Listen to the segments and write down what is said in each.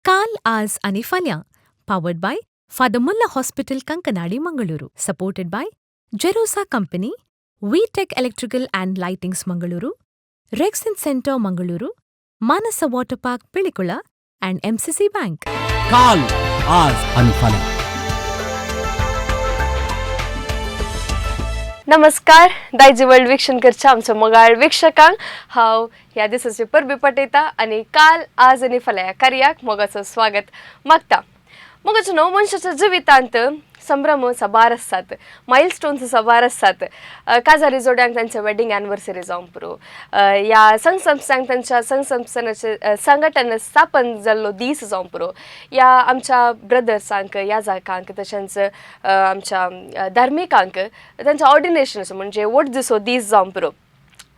काल आज आणि फाल्यां powered by Father Mulla Hospital Konkani Mangaluru, supported by Jerosa Company, VTech Electrical and Lightings Mangaluru, Rexin Center Mangaluru, Manasa Water Park Pilikula and MCC Bank. काल आज आणि फाल्यां. नमस्कार दायजी वर्ल्ड वीक्षण करच्या आमच्या मोगाळ वीक्षकांक हांव ह्या दिसाचे परबी पटयता आणि काल आज आणि फाल्यां ह्या कार्याक मोगाचो स्वागत मागता. मोगाचो न्हू मनशाच्या जिवितांत संभ्रम साबार आसतात, मायलस्टोन्स साबार आसतात. काजारी जोड्यांक तांचे वेडिंग एनिवर्सरी जावंक पुरो, या संघ संस्थांक तांच्या संघ संस्थानाचे संघटन स्थापन जाल्लो दीस जावंक पुरो, या आमच्या ब्रदर्सांक याजकांक तशेंच आमच्या धार्मिकांक तांच्या ऑर्डिनेशन म्हणजे वटदिसो दीस जावंक पुरो.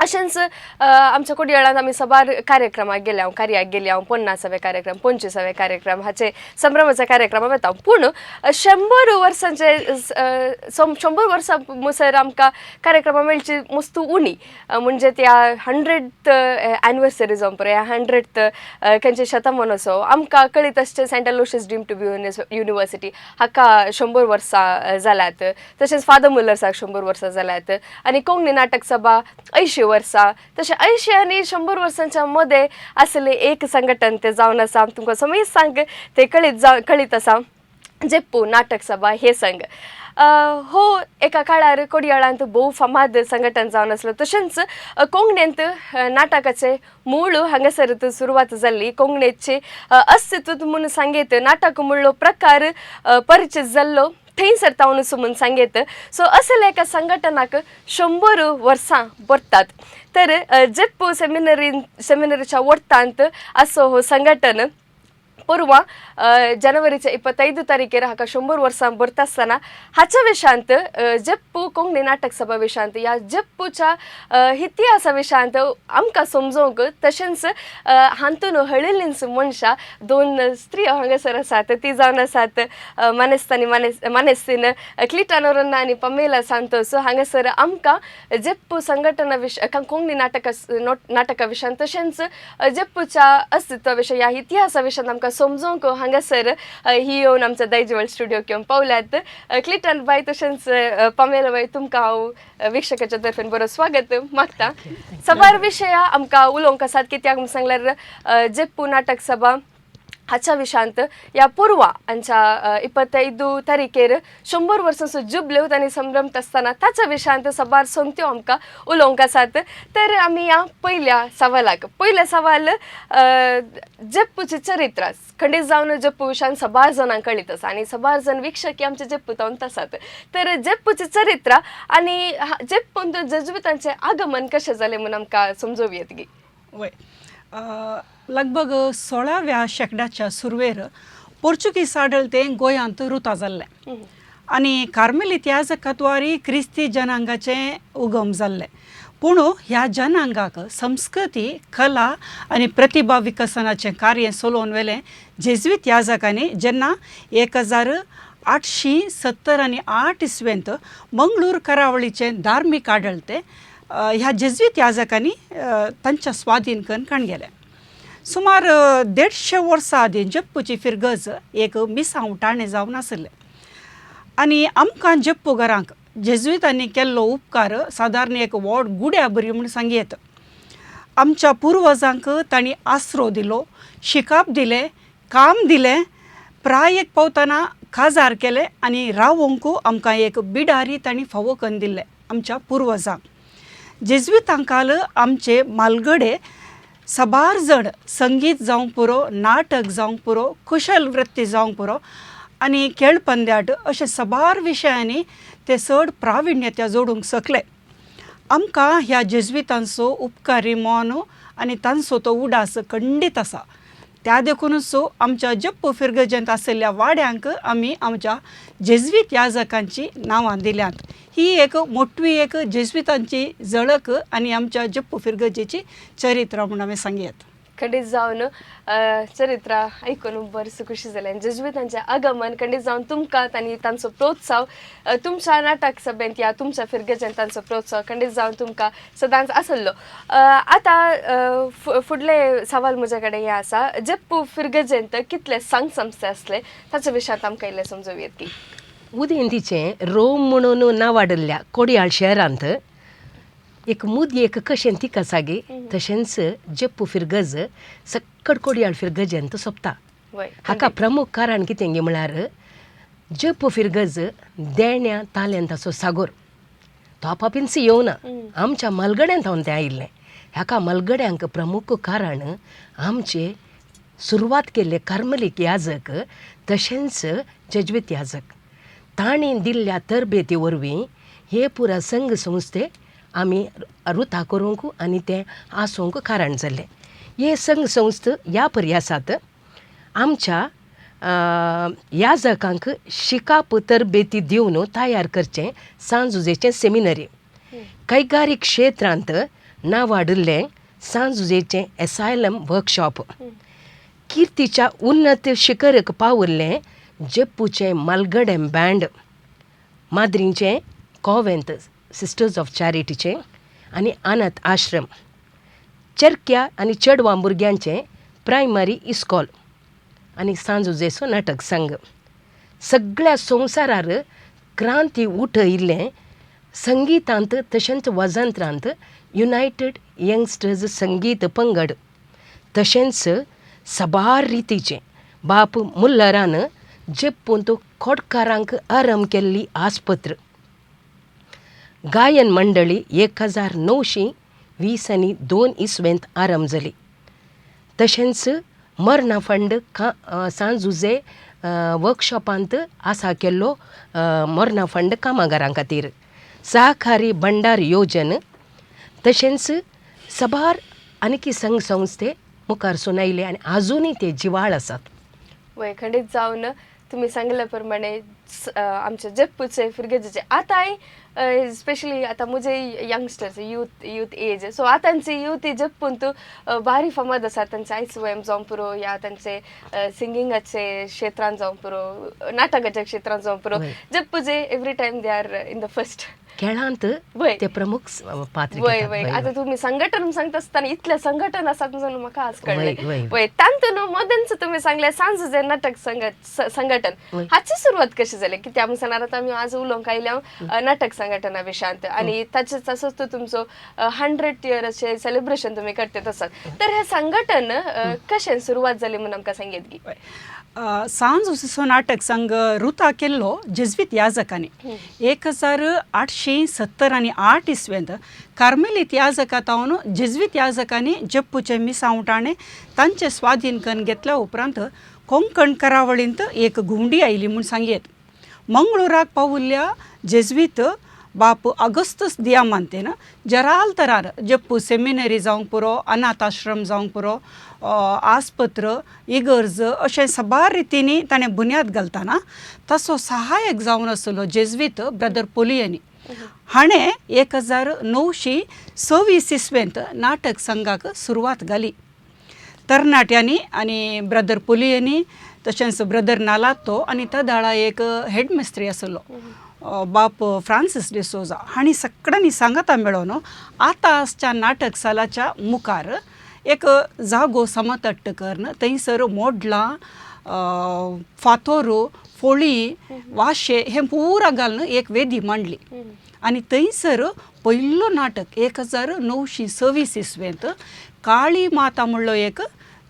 अशेंच आमच्या कुडयाळांत आमी सबार कार्यक्रमाक गेल्या, कार्याक गेल्या, 50वे कार्यक्रम 25वे कार्यक्रम हाचे संभ्रमाचे कार्यक्रम वता. पूण 100 वर्सांचे 100 वर्सां मुसर आमकां कार्यक्रमां मेळची मस्तू उणी, म्हणजे त्या 100th एनिवर्सरी जावंक पुरो, 100th खंयचे शतमानोत्सव आमकां कळीत आसचे saint Aloysius dream to be university हाका 100 वर्सां जाल्यात, तशेंच फादर मुलर्साक 100 वर्सां जाल्यात आनी कोंकणी नाटक सभा 80 वर्सां. तशें 80 आनी 100 वर्सांच्या मदें आसलें एक संघटन तें जावन आसा, तुमकां समीर सांग ते कळीत आसा, जेप्पू नाटक सभा हे संघ. हो एका काळार कोडयाळांत भोव फामाद संघटन जावन आसलो. तशेंच कोंकणींत नाटकाचे मूळ हांगासर सुरवात जाल्ली. कोंकणीचे अस्तित्व म्हूण सांगीत नाटक म्हणलो प्रकार परिचीत जाल्लो थंयसर तावन म्हणून सांगीत. सो असले एका संघटनाक 100 वर्सां भरतात. तर जेप्पू सेमिनरीच्या वर्तांत असो हो संघटन परवा जानेवारीच्या 25 तारखेर हाका 100 वर्सां भरता आसतना हाच्या विशयांत जेप्पू कोंकणी नाटक सभा विशयांत, या जेप्पूच्या इतिहासा विशयांत आमकां समजोवंक, तशेंच हातून हळिल्लींच मनशां 2 स्त्रियो हांगासर आसात. ती जावन आसात मानेस्तीन क्लिटानोरन्ना आनी पमेला सांतोस. हांगासर आमकां जेप्पू संघटना विशय कोंकणी नाटका विशयांत तशेंच जेप्पूच्या अस्तित्वा विशय, ह्या इतिहासा विशयांत आमकां समजोवंक हांगासर ही येवन आमच्या दायजीवर्ल्ड स्टुडिओक येवन पावल्यात. क्लिटन बाय तशेंच पमेला बाय, तुमकां हांव वीक्षकाच्या तर्फेन बरो स्वागत मागता. सबार विशया आमकां उलोवंक आसात, कित्याक म्हूण सांगल्यार जेप्पू नाटक सभा हाच्या विशयांत या पुरवा हांच्या 25 तारखेर 100 वर्सांचो जुबल्यो आनी संभ्रमत आसतना ताच्या विशयांत सबार संगत्यो आमकां उलोवंक आसात. तर आमी ह्या पयले सवाल जेप्पूचे चरित्र खंडीत जावन जेप्पू विशयान सबार जाणांक कळीत आसा आनी सबार जण वीक्षक आमचे जेप्पू तावंत आसात. तर जेप्पूचे चरित्र आनी जेप्पूंत जेजुवितांचें आगमन कशें जालें म्हूण आमकां समजोवं येतगी. लगभग 16व्या शेंकड्याच्या सुरवेर पोर्चुगीज आडळते गोंयांत रुतां जाल्लें आनी कार्मेलीत याजकाद्वारी क्रिस्ती जनांगाचें उगम जाल्लें. पूण ह्या जनांगाक संस्कृती, कला आनी प्रतिभा विकसनाचें कार्य चलोवन व्हेलें जेजुवीत याजकांनी जेन्ना 1870 आनी 8 इसवेंत मंगळूर करावळीचें धार्मीक आडळते ह्या जेजुवीत याजकांनी तांच्या स्वाधीन करून काण गेले. सुमार 150 वर्सां आदीं जेप्पूची फिरगज एक मिसांवटाणें जावन आसलें आनी आमकां जेप्पूकारांक जेजुवीतांनी केल्लो उपकार सादारण एक व्हड गुड्या बरी म्हूण सांगी येता. आमच्या पुर्वजांक तांणी आसरो दिलो, शिकाप दिलें, काम दिलें, प्रायेक पावतना काजार केलें आनी रावोंकू आमकां एक बिडारी तांणी फावो करून दिल्लें आमच्या पुर्वजांक. जेजुवीतांकाल आमचे मालगडे सबार जण संगीत जावंक पुरो, नाटक जावंक पुरो, कुशल वृत्ती जावंक पुरो आनी खेळपंद्याट अशे सबार विशयांनी ते चड प्राविण्यता जोडूंक शकले. आमकां ह्या जेजुवीतांचो उपकारी मोन आनी तांचो तो उडास खंडीत आसा. त्या देखूनच आमच्या जेप्पू फिरगजेंत आशिल्ल्या वाड्यांक आमी आमच्या जेजुवीत याजकांची नांवां दिल्यात. ही एक मोठवी एक जेजुवीतांची झळक आनी आमच्या जेप्पू फिरगजेची चरित्र म्हूण आमी सांगयात. खंडीत जावन चरित्रां आयकून बरसो खुशी जालें आनी जेजुईतांचें आगमन खंडीत जावन तुमकां आनी तांचो प्रोत्साव तुमच्या नाटक सभेंत या तुमच्या फिरगेचें तांचो प्रोत्साव खंडीत जावन तुमकां सदांच आसलो. आतां फुडले सवाल म्हजे कडेन हे आसा, जेप्पू फिरगेजेंत कितले संघ संस्थे आसले ताच्या विशयांत आमकां इल्लें समजूं येत की. उदेंतीचें रोम म्हणून नांवाडिल्ल्या कोडयाळ शहरांत एक मुदयेक कशें तिका सागे तशेंच जेप्पू फिरगज सक्कड कोडयाळ फिरगजेंत सोंपता. हाका प्रमुख कारण कितें गे म्हळ्यार जेप्पू फिरगज देण्या ताल्यांताचो सागोर तो आपापीन्स येवना, आमच्या मलगड्यांत हांव तें आयिल्लें. ह्याका मलगड्यांक प्रमुख कारण आमचे सुरवात केल्ले कार्मेलीक याजक तशेंच जेजुईत याजक तांणी दिल्ल्या तरबेती वरवीं हे पुरा संघ संस्थे आमी रुता करूंक आनी तें आसूंक कारण जालें. हे संघ संस्थ ह्या पर्यासात आमच्या याजकांक शिकाप तरबेती दिवन तयार करचें सांजुजेचें सेमिनरी, कैगारीक क्षेत्रांत नांवाडिल्लें सांजुजेचें एसायलम वर्कशॉप, किर्तीच्या उन्नत शिखरक पावल्लें जेप्पूचें मलगडें बँड, माद्रींचें कॉवेंत सिस्टर्स ऑफ चॅरिटीचें आनी अनाथ आश्रम, चरक्या आनी चेडवां भुरग्यांचें प्रायमरी इस्कॉल आनी सांजुजेचो नाटक संघ. सगळ्या संवसारार क्रांती उठयिल्लें संगीतांत तशेंच वजंत्रांत युनायटेड यंगस्टर्स संगीत पंगड तशेंच सबार रितीचें बाप मुल्लरान जेप्पूंत खोडकारांक आरंभ केल्ली आस्पत्र, गायन मंडळी 1922 इसवेंत आरंभ जाली. तशेंच मरणा फंड सांजुजे वर्कशॉपांत आसा केल्लो मरणा फंड कामगारां खातीर, सहकारी भंडार योजन तशेंच सबार आनीक संघ संस्थे मुखार सुनायले आनी आजुनूय ते जिवाळ आसात. वय खंडीत जावन तुम्ही सांगल्या प्रमाणे आमचे जेप्पूचे फिरगेजेचे आतांय स्पेशली आता मुझे यंगस्टर्स यूथ एज सो आतांचे यूथ जेप्पूंत भारी फामाद आसा. तांचे आयस वयम जावं पुरो या तांचे सिंगिंगाचे क्षेत्रांत जावं पुरो नाटकाच्या क्षेत्रांत जावं पुरो जेप्पूचे every time they are in the first खेळांत ते प्रमुख पात्र. वय वय आता तुम्ही संघटन सांगता आसतना इतले संघटन आसात म्हणून म्हाका आज कळलें. वय तांतून मदनच तुम्ही सांगले सांजुजे नाटक संघटन हाची सुरवात कशी जाली की त्या मुसनार आता आमी आज उलोवंक आयल्या नाटक संघटना विशयांत आनी ताचेच तसोच तो तुमचो 100 इयर्सचे सेलिब्रेशन तुम्ही करतात आसात. तर हे संघटन कशें सुरवात जाली म्हणून आमकां सांगेत की. सांजुजेचो नाटक संघ रुता केल्लो जेजुईत याजकांनी 1870 आनी 8 इसवेंत कार्मेलीत याजकांतावन जेजुईत याजकांनी जेप्पूचे मिसावटाणे तांचे स्वाधीन करून घेतल्या उपरांत कोंकण करावळींत एक घुंवडी आयली म्हूण सांगयेत. मंगळुराक पावुल्ल्या जेजुईत बाप अगस्तस दियामांतेन जरालतरार जेप्पू सेमिनरी जावंक पुरो, अनाथ आश्रम जावंक पुरो, आस्पत्र, इगर्ज अशें सबार रितींनी ताणें बुन्याद घालतना तसो सहाय्यक जावन आसलो जेजुईत ब्रदर पोलियनी. हाणें 1926 इसवेंत नाटक संघाक सुरवात घाली. तरणाट्यांनी आनी ब्रदर पोलियनी तशेंच ब्रदर नालातो आनी त्या दाळा एक हेडमिस्त्री आसलो बाप फ्रांसीस डिसोजा हांणी सगळ्यांनी सांगता मेळोन आतां आसच्या नाटक सालाच्या मुखार एक जागो समतट्ट करून थंयसर मोडलां, फातोरू, फोळी, वाशे हें पुरा घालून एक वेदी मांडली आनी थंयसर पयलो नाटक 1926 इसवेंत काळी माता म्हणलो एक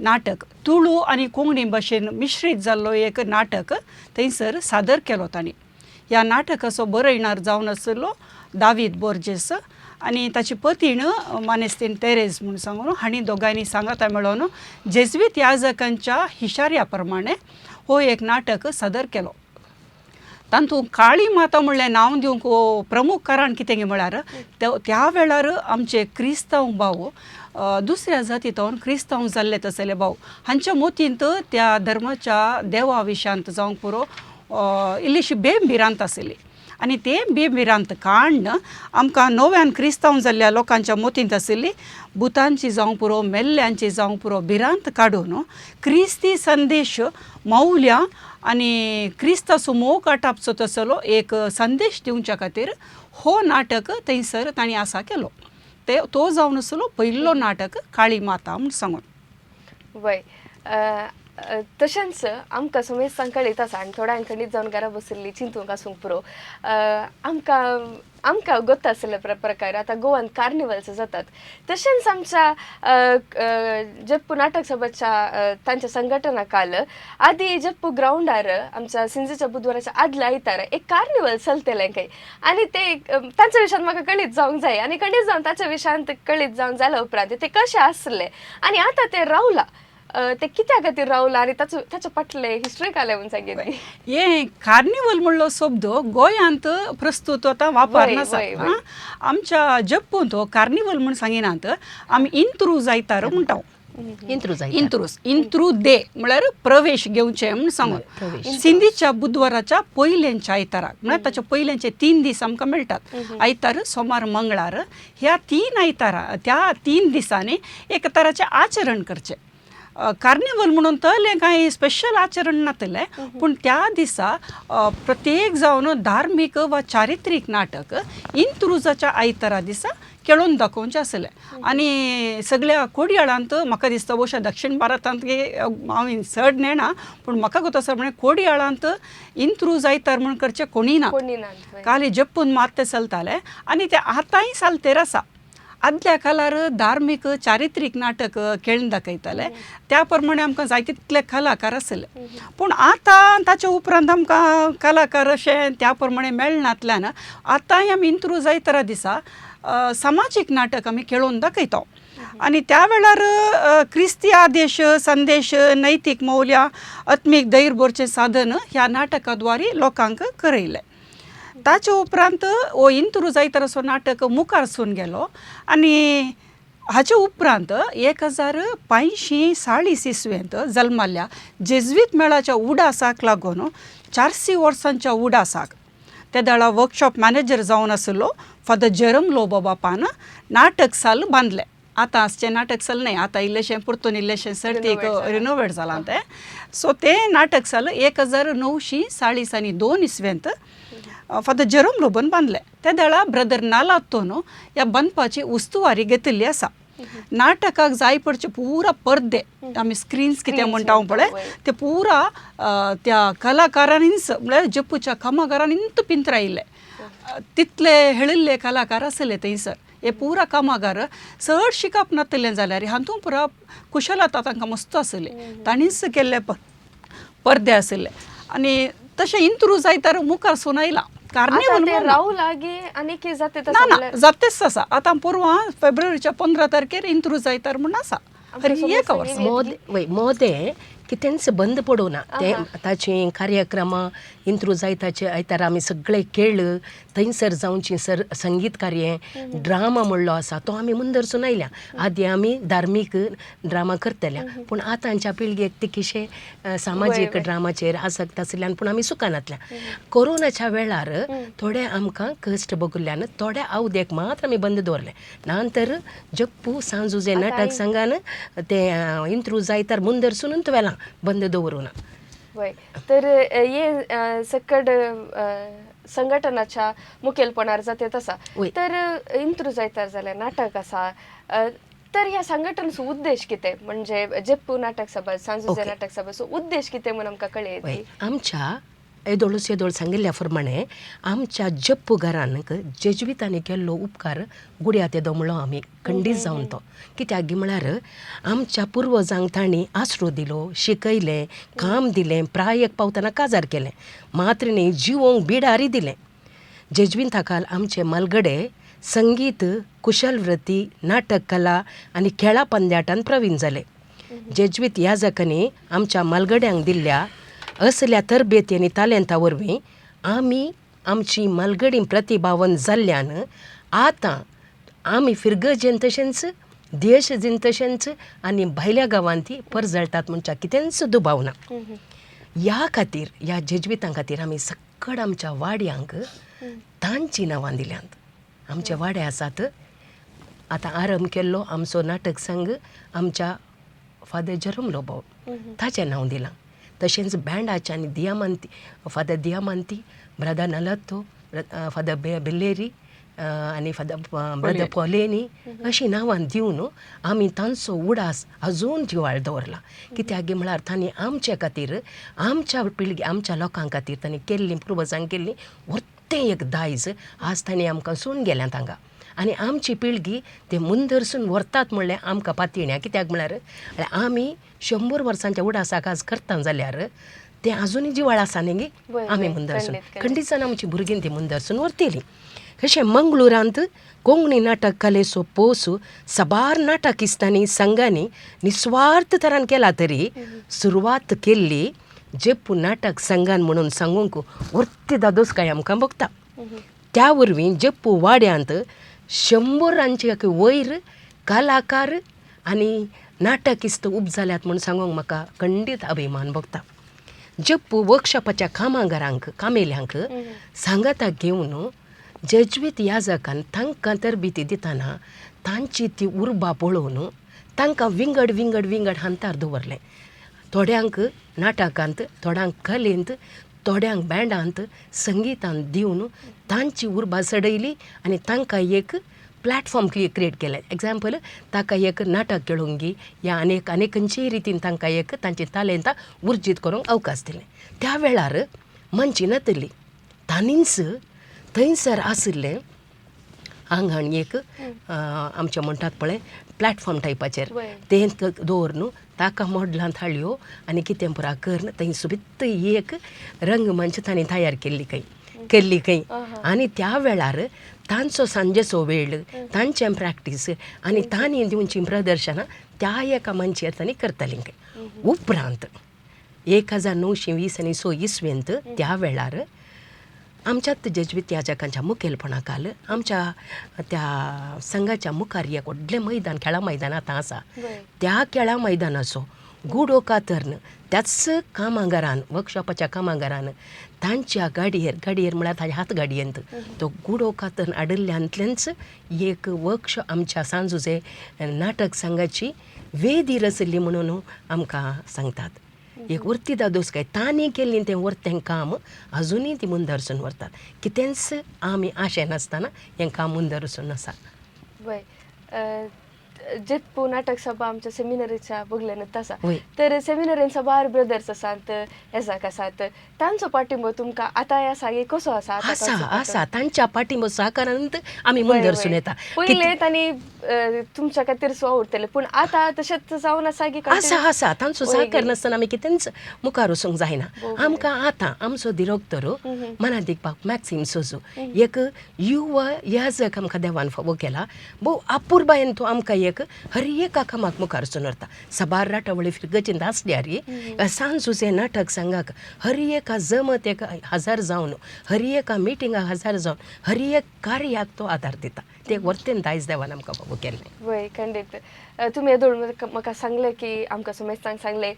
नाटक तुळू आनी कोंकणी भाशेन मिश्रीत जाल्लो एक नाटक थंयसर सादर केलो तांणी. ह्या नाटकाचो बरयणार जावन आसलो दावीद बोर्जेस आनी ताची पतीण मानेस्तीन तेरेज म्हूण सांगून हांणी दोगांयनी सांगता मेळोन जेजुईत याजकांच्या हिशाऱ्या प्रमाणे हो एक नाटक सादर केलो. तातूंत काळी माता म्हणलें नांव दिवंक प्रमुख कारण कितें गे म्हळ्यार त्या वेळार आमचे क्रिस्तांव भाव दुसऱ्या जातींतवन क्रिस्तांव जाल्ले तसले भाव हांच्या मोतींत त्या धर्माच्या देवा विशयांत जावंक पुरो इल्लीशी बेंबिरांत आसली आनी ते बेबिरांत काण्ण आमकां नव्यान क्रिस्तांव जाल्ल्या लोकांच्या मोतींत आशिल्ली भुतांची जावं पुरो मेल्ल्यांची जावं पुरो भिरांत काडून क्रिस्ती संदेश मौल्यां आनी क्रिस्ताचो मोग काटापचो तसलो एक संदेश दिवच्या खातीर हो नाटक थंयसर तांणी आसा केलो. तो जावन आसलो पयलो नाटक काळी माता म्हूण सांगून. वय तशेंच आमकां समेस्तांक कळीत आसा आनी थोड्यांक खंडीत जावन घरा बशिल्ली चिंतूंक आसूंक पुरो आमकां गोत्ता आसले प्रकार आतां गोवान कार्निवल्स जातात. तशेंच आमच्या जप्पू नाटक सभाच्या तांच्या संघटना काल आदी जप्पू ग्राउंडार आमच्या सिंजेच्या बुधवाराच्या आदल्या आयतार एक कार्निवल चलतलें काही आनी ते तांच्या विशयान म्हाका कळीत जावंक जाय आनी खंडीत जावन ताच्या विशयान कळीत जावन जाल्या उपरांत ते कशें आसले आनी आतां ते रावला ते कित्या खातीर रावला आनी ताचे फाटले हिस्ट्री काले म्हूण सांगेन. हे कार्निवल म्हणलो शब्द गोंयांत प्रस्तुत आतां वापरनासा. आमच्या जप्पूंत कार्निवल म्हूण सांगिनात आमी इंत्रू जायतार म्हणटा. इंत्रू दे म्हळ्यार प्रवेश घेवचे म्हूण सांगून सिंधीच्या बुधवाराच्या पयलेंच्या आयताराक म्हळ्यार ताचे पयलेंचे 3 दीस आमकां मेळटात. आयतार सोमार मंगळार ह्या 3 आयतारा त्या 3 दिसांनी एक तराचें आचरण करचें. कार्निवल म्हणून तले कांय स्पेशल आचरण नातलें पूण त्या दिसा प्रत्येक जावन धार्मीक वा चारित्रीक नाटक इंत्रुजाच्या आयतारा दिसा खेळून दाखोवचें आसलें. आनी सगळ्या कोडयाळांत म्हाका दिसता भोवशा दक्षिण भारतांत हांवें चड नेना पूण म्हाका कोता आसा म्हळ्यार कोडयाळांत इंत्रूज आयतार म्हूण करचें कोणी ना. काली जप्पून मात ते चलताले आनी ते आतांय चालतेर आसा. आदल्या काळार धार्मीक चारित्रीक नाटक खेळून दाखयताले त्या प्रमाणे आमकां जाय तितले कलाकार आसले पूण आतां ताचे उपरांत आमकां कलाकार अशे त्या प्रमाणे मेळनातल्यान आतांय आमी इंत्रूज आयतारा दिसा समाजीक नाटक आमी खेळून दाखयता. आनी त्या वेळार क्रिस्ती आदेश संदेश नैतीक मौल्यां आत्मीक धैर्य भरचें साधन ह्या नाटका द्वारे लोकांक करयलें. ताचे उपरांत हो इंत्रूज आयताराचो नाटक मुखार सून गेलो आनी हाचे उपरांत 1540 इसवेंत जल्माल्या जेजुईत मेळाच्या उडासाक लागून 400 वर्सांच्या उडासाक त्या वेळा वर्कशॉप मॅनेजर जावन आसलो फादर जेरम लोबो बापान नाटक साल बांदलें. आतां आसचें नाटक साल न्हय, आतां इल्लेशें परतून इल्लेशें सर्तीक रिनोवेट जालां तें. सो तें नाटक साल 1942 इसवेंत फादर जेरोम लोबन बांदलें. त्या वेळा ब्रदर नालातोन ह्या बांदपाची उस्तुवारी घेतिल्ली आसा. नाटकाक जाय पडचे पुरा पर्दे आमी स्क्रीन्स कितें म्हणटा पळय ते पुरा त्या कलाकारांनीच म्हळ्यार जप्पूच्या कामगारांनीच पिंतरायले. तितले हेळिल्ले कलाकार आसले थंयसर. हे पुरा कामगार चड शिकप नातलें जाल्यार हातूंत पुरा कुशलता तांकां मस्त आसली. तांणीच केल्ले पर्दे आसले आनी तशें इंत्रूज आयतार मुखार सून आयला. कार्निवल ना जातेच आसा. आतां परवां फेब्रुवारीच्या 15 तारखेर इंत्रूज आयतार म्हूण आसा. मोदे कितेंच बंद पडूं ना. ते ताची कार्यक्रमां इंत्रूज आयतार आमी सगळे खेळ थंयसर जावची संगीत कार्य ड्रामा म्हणलो आसा तो आमी मुंदरसून आयल्या. आदी आमी धार्मीक ड्रामा करतल्या पूण आतांच्या पिळगेक तिकीशे सामाजीक ड्रामाचेर आसक्त आसल्यान पूण आमी सुकानातल्या. कोरोनाच्या वेळार थोडे आमकां कश्ट भोगल्यान थोड्या अवधेक मात्र आमी बंद दवरले. नंतर जप्पू सांजुजे नाटक संघान ते इंत्रूज आयतार मुंदरसून वेळां बंद दवरूं ना. वय तर हे सकड संघटनाच्या मुखेलपणार जातेत आसा तर इंत्रूज आयतार जाल्यार नाटक आसा तर ह्या संघटनेचो उद्देश कितें म्हणजे जप्पू नाटक सभा सांजुजे नाटक सभाचो उद्देश कितें म्हणून आमकां कळ्ळें. आमच्या येदोळ सांगिल्ल्या प्रमाणे आमच्या जप्पू घरांक जेजुईतांनी केल्लो उपकार गुड्यात येदो म्हणलो आमी खंडीत जावन तो. कित्याक म्हळ्यार आमच्या पुर्वजांक तांणी आसरो दिलो, शिकयलें, काम दिलें, प्रायेक पावतना काजार केलें, मात्र न्ही जिवोंक बिडारी दिलें. जेजुईन ताकाल आमचे मलगडे संगीत, कुशलवृत्ती, नाटक कला आनी खेळा पंद्याटान प्रवीण जाले. जेजुईत ह्या जाकांनी आमच्या मलगड्यांक दिल्ल्या असल्या तरबेती आनी तालेंता वरवीं आमी आमची मलगडी प्रतिभावन जाल्ल्यान आतां आमी फिरगजेन तशेंच देशजीन तशेंच आनी भायल्या गांवांत परजळटात म्हणच्या कितेंच दुबाव ना. ह्या खातीर ह्या जेजुईतां खातीर आमी सक्कड आमच्या वाड्यांक तांची नांवां दिल्यांत. आमचे वाडे आसात. आतां आरंभ केल्लो आमचो नाटक संघ आमच्या फादर जरमलो भाव ताचें नांव दिलां. तशेंच बँडाच्या आनी दियामंती फादर दियामंती, ब्रदर नलत्तो, फादर बेल्लेरी आनी फादर ब्रदर पोलेनी अशीं नांवां दिवन आमी तांचो उडास अजून जिवाळ दवरला. कित्याक म्हळ्यार तांणी आमचे खातीर, आमच्या पिळगी, आमच्या लोकां खातीर तांणी केल्लीं पुर्वजांनी केल्लीं व्हरतें एक दायज आज तांणी आमकां सून गेल्यां तांकां. आनी आमची पिळगी ते मुंदरसून व्हरतात म्हणलें आमकां पातिण्या. कित्याक म्हळ्यार आमी 100 वर्सांच्या उडासाक आज करता जाल्यार तें आजुनूय जिवाळ आसा न्ही गे. आमी मुंदरसून खंडीसान आमची भुरगीं ती मुंदरसून व्हरतेलीं. कशें मंगळुरांत कोंकणी नाटक कलेचो पोस साबार नाटकिस्तांनी संघांनी निस्वार्थ तरान केला तरी सुरवात केल्ली जेप्पू नाटक संघान म्हणून सांगूंक व्हरती दादोसकाय आमकां भोगता. त्या वरवीं जेप्पू वाड्यांत 100 वयर कलाकार आनी नाटकिस्त उब जाल्यात म्हूण सांगूंक म्हाका खंडीत अभिमान भोगता. जेप्पू वर्कशॉपाच्या कामागारांक कामेल्यांक सांगाताक घेवन जेजुवीत याजकान तांकां तरबिती दितना तांची ती उर्बा पळोवन तांकां विंगड विंगड विंगड हांतार दवरलें. थोड्यांक नाटकांत, थोड्यांक कलेंत, थोड्यांक बँडांत, संगीतांत दिवन तांची उर्बा चडयली आनी तांकां एक प्लॅटफॉर्म क्रिएट केलें. एग्जाम्पल, ताका एक नाटक खेळूंक गी या अनेकांचे रितीन तांकां एक तांची तालेंतां उर्जीत करूंक अवकाश दिलें. त्या वेळार मंची नतली तांणीच थंयसर आशिल्लें आंगण एक आमचें म्हणटात पळय प्लॅटफॉर्म टायपाचेर तें दवरून ताका मॉडलांत हाडल्यो आनी कितें पुरा करन थंय सुबित्त एक रंगमंच तांणी तयार केल्ली खंय. आनी त्या वेळार तांचो सांजेचो वेळ, तांचें प्रॅक्टीस आनी तांणी दिवची प्रदर्शनां त्या एका मंचेर तांणी करतालीं खंय. उपरांत 1920 इसवेंत त्या वेळार आमच्यात जेजुवीत याजकांच्या मुखेलपणा खाल आमच्या त्या संघाच्या मुखार एक व्हडलें मैदान, खेळा मैदान आतां आसा. त्या खेळा मैदानाचो गुडो कातर्न त्याच कामागारान, वर्कशॉपाच्या कामागारान तांच्या गाडयेर म्हळ्यार ताच्या हात गाडयेंत तो गुडो कातर्न आडल्ल्यांतल्यानच एक वर्कशॉप आमच्या सांजुजे नाटक संघाची वेदी रचली म्हणून आमकां सांगतात. एक उरती दादोसकाय तांणी केल्लीं तें व्हरतें काम अजुनूय ती मुंदरसून व्हरतात. कितेंच आमी आशे नासतना हें काम मुंदरसून आसा. जेप्पू नाटक सभा आमच्या सेमिनरीच्या बगल्यानच आसा. तर सेमिनरीन सबार ब्रदर्स आसात, येजाक आसात, तांचो पाठिंबो तुमकां आतां ह्या सागे कसो आसा? आसा तांच्या पाठिंबो सहकारांत आमी मुंदरसून येता. पयले तांणी तुमच्या खातीर सुवा उरतले, पूण आतां तशेंच जावन आसा की? आसा तांचो सहकार नासतना आमी कितेंच मुखार वचूंक जायना. आमकां आतां आमचो डिरेक्टर मनादीक मॅक्सिम सोजो एक युवा याजक आमकां देवान फावो केला. भोव अपुर्बायेन तो आमकां एक हर एका कामाक मुखार वचून व्हरता. साबार राटावळी फिरगेचींत आसल्यार सांजुजे नाटक संघाक हर एका जमत एक 1000 जावन, हर एका मिटिंगाक 1000 जावन, हर एक कार्याक तो आदार दिता. ते व्हरतेन दायज देवान आमकां फावो केल्लें. वय खंडीत. तुमी येदोळ म्हाका सांगलें की आमकां सुमेस्तांक सांगलें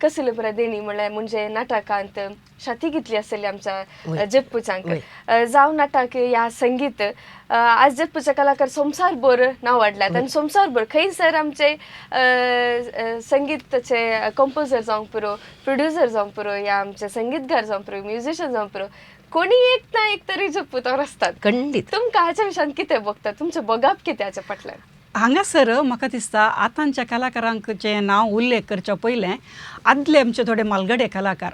कसले बरें देणी म्हळ्यार म्हणजे नाटकांत शाती घेतली आसली आमच्या जेप्पूच्यांक. जावं नाटक या संगीत आज जेप्पूचे कलाकार संवसारभर नांव वाडल्यात आनी संवसारभर खंयसर आमचे संगीताचे कंपोजर जावंक पुरो, प्रोड्युसर जावंक पुरो, या आमचे संगीतकार जावंक पुरो, म्युझिशियन जावंक पुरो, कोणी एक ना एक तरी जेप्पूतावर आसतात. खंडीत. तुमकां हाच्या विशयान कितें भोगता? तुमचें बगाप कितें हाच्या फाटल्यान? हांगासर म्हाका दिसता आतांच्या कलाकारांचें नांव उल्लेख करच्या पयलें आदले आमचे थोडे मालगडे कलाकार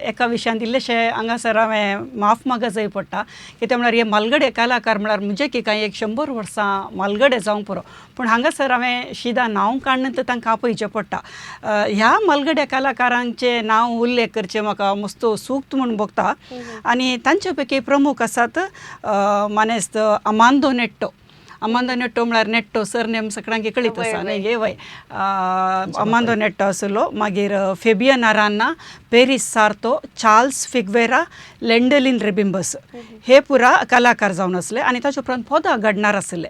एका विशयान दिल्लेशे हांगासर हांवें माफ मागत जाय पडटा. कित्याक म्हळ्यार हे मालगडे कलाकार म्हळ्यार म्हणजे की कांय 100 वर्सां मालगडे जावंक पुरो, पूण हांगासर हांवें शिदा नांव काडून तांकां आपयचें पडटा. ह्या मालगडे कलाकारांचें नांव उल्लेख करचें म्हाका मस्तो सूक्त म्हूण भोगता. आनी तांचे पैकी प्रमुख आसात मानेस्त अमांदो नेट्टो. अमांदो नेट्टो म्हळ्यार नेट्टो सरनेम सगळ्यांक कळीत आसा न्ही गे वय. अमांदो नेट्टो आसलो. मागीर फेबियन अरान्ना, पेरिस सार्तो, चार्ल्स फिग्वेरा, लेंडलिन रेबिंबस हे पुरा कलाकार जावन आसले. आनी ताचे उपरांत पदां घडणार आसले.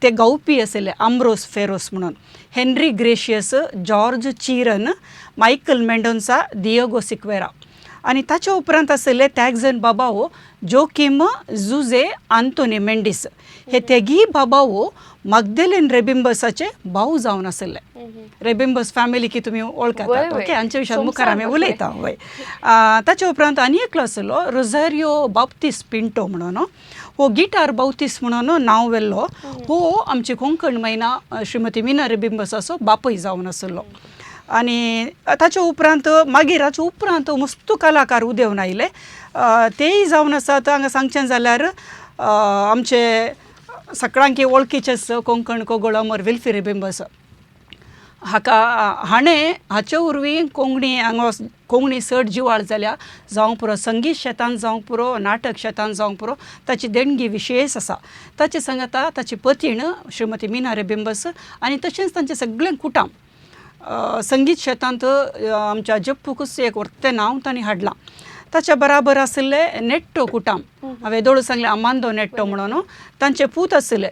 ते गावपी आसले आम्ब्रोस फेरोस म्हणून, Henry gracious, George Chiran, Michael Mendonsa, Diego Sequeira. आनी ताचे उपरांत आसले टॅक्झन बाबाओ, जोकिम जुझे आंतोनी मेंडिस हे तेगी बाबाओ मग्दलेन रेबिंबसाचे भाऊ जावन आसले. रेबिंबस फॅमिली की तुमी वळखतात. ओके, हांच्या विशयान मुखार आमी उलयता. वय ताचे उपरांत आनी एकलो आसलो रोझारियो बाप्तिस पिंटो म्हणून. हो गिटार बाप्तिस म्हणून नांव वेल्लो. हो आमची कोंकण मैना श्रीमती मीना रेबिंबसाचो बापूय जावन आसलो. आनी ताचे उपरांत मागीर हाचे उपरांत मस्त कलाकार उदेवन आयले. तेय जावन आसात. हांगा सांगचें जाल्यार आमचे सगळ्यांकी वळखीचेच कोंकण कोगोळ अमर विल्फी रेबिंबस. हाणें हाचे उर्वी कोंकणी चड जिवाळ जाल्या जावंक पुरो, संगीत क्षेत्रांत जावंक पुरो, नाटक क्षेत्रांत जावंक पुरो, ताची देणगी विशेश आसा. ताचे सांगता ताची पतीण श्रीमती मीना रेबिंबस आनी तशेंच तांचे सगळें कुटुंब संगीत क्षेत्रांत आमच्या जप्पूकच एक व्हडलें नांव तांणी हाडलां. ताच्या बराबर आसले नेट्टो कुटुंब. हांवें येदोळ सांगलें आमांदो नेट्टो म्हणून. तांचे पूत आसले